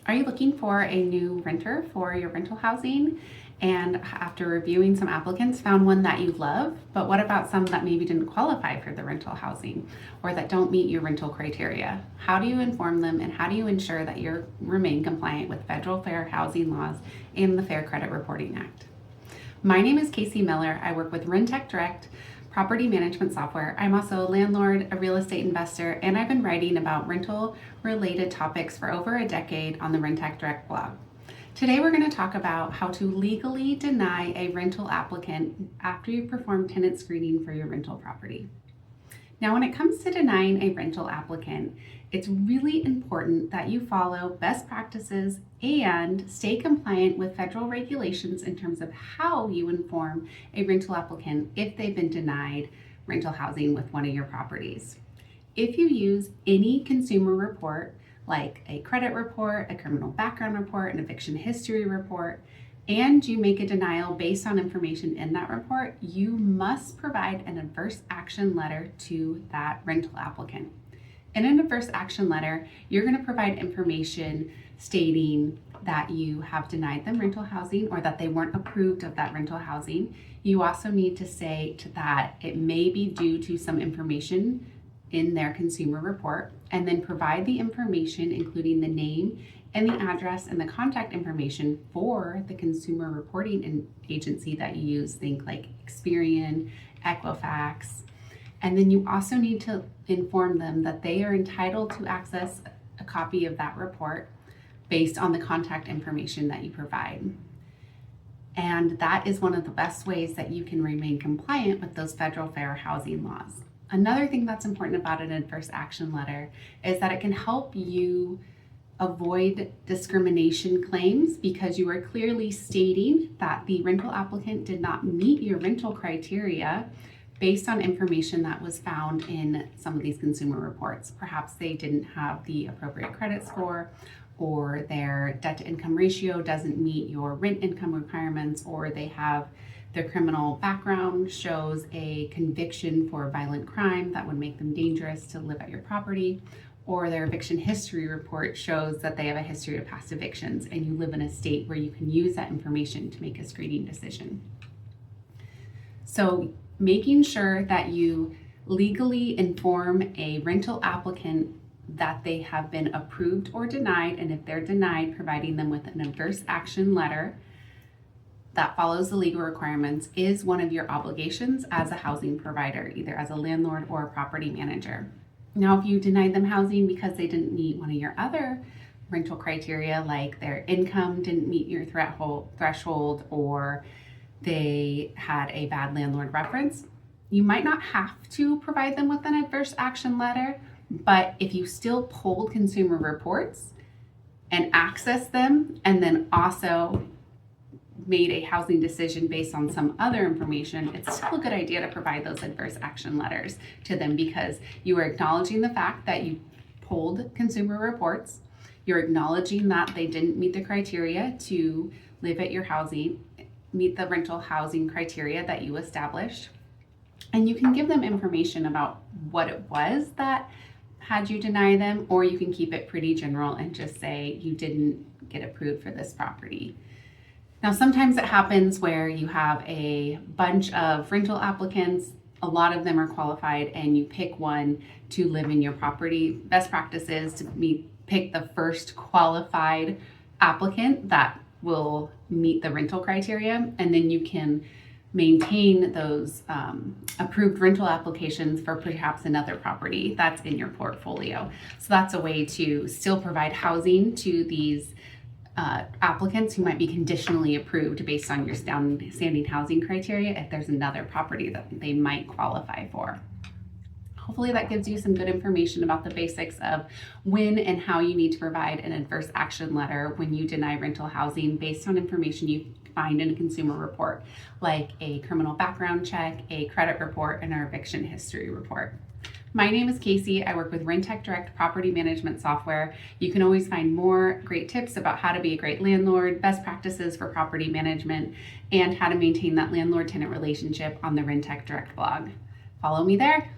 Are you looking for a new renter for your rental housing? And after reviewing some applicants, found one that you love, but what about some that maybe didn't qualify for the rental housing or that don't meet your rental criteria? How do you inform them and how do you ensure that you remain compliant with federal fair housing laws and the Fair Credit Reporting Act? My name is Casey Miller. I work with Rentec Direct property management software. I'm also a landlord, a real estate investor, and I've been writing about rental related topics for over a decade on the Rentec Direct blog. Today we're going to talk about how to legally deny a rental applicant after you perform tenant screening for your rental property. Now, when it comes to denying a rental applicant, it's really important that you follow best practices and stay compliant with federal regulations in terms of how you inform a rental applicant if they've been denied rental housing with one of your properties. If you use any consumer report, like a credit report, a criminal background report, an eviction history report, and you make a denial based on information in that report, you must provide an adverse action letter to that rental applicant. In an adverse action letter, you're going to provide information stating that you have denied them rental housing or that they weren't approved of that rental housing. You also need to say that it may be due to some information in their consumer report, and then provide the information including the name and the address and the contact information for the consumer reporting agency that you use. Think like Experian, Equifax. And then you also need to inform them that they are entitled to access a copy of that report based on the contact information that you provide. And that is one of the best ways that you can remain compliant with those federal fair housing laws. Another thing that's important about an adverse action letter is that it can help you avoid discrimination claims because you are clearly stating that the rental applicant did not meet your rental criteria based on information that was found in some of these consumer reports. Perhaps they didn't have the appropriate credit score, or their debt to income ratio doesn't meet your rent income requirements, or they have their criminal background shows a conviction for a violent crime that would make them dangerous to live at your property, or their eviction history report shows that they have a history of past evictions and you live in a state where you can use that information to make a screening decision. So making sure that you legally inform a rental applicant that they have been approved or denied, and if they're denied, providing them with an adverse action letter that follows the legal requirements is one of your obligations as a housing provider, either as a landlord or a property manager. Now, if you denied them housing because they didn't meet one of your other rental criteria, like their income didn't meet your threshold, or they had a bad landlord reference, you might not have to provide them with an adverse action letter, but if you still pulled consumer reports and access them and then also made a housing decision based on some other information, it's still a good idea to provide those adverse action letters to them because you are acknowledging the fact that you pulled consumer reports, you're acknowledging that they didn't meet the criteria to live at your housing, meet the rental housing criteria that you established, and you can give them information about what it was that had you deny them, or you can keep it pretty general and just say you didn't get approved for this property. Now, sometimes it happens where you have a bunch of rental applicants, a lot of them are qualified, and you pick one to live in your property. Best practice is to pick the first qualified applicant that will meet the rental criteria, and then you can maintain those approved rental applications for perhaps another property that's in your portfolio. So that's a way to still provide housing to these applicants who might be conditionally approved based on your standing housing criteria if there's another property that they might qualify for. Hopefully that gives you some good information about the basics of when and how you need to provide an adverse action letter when you deny rental housing based on information you find in a consumer report, like a criminal background check, a credit report, and an eviction history report. My name is Casey. I work with Rentec Direct property management software. You can always find more great tips about how to be a great landlord, best practices for property management, and how to maintain that landlord-tenant relationship on the Rentec Direct blog. Follow me there.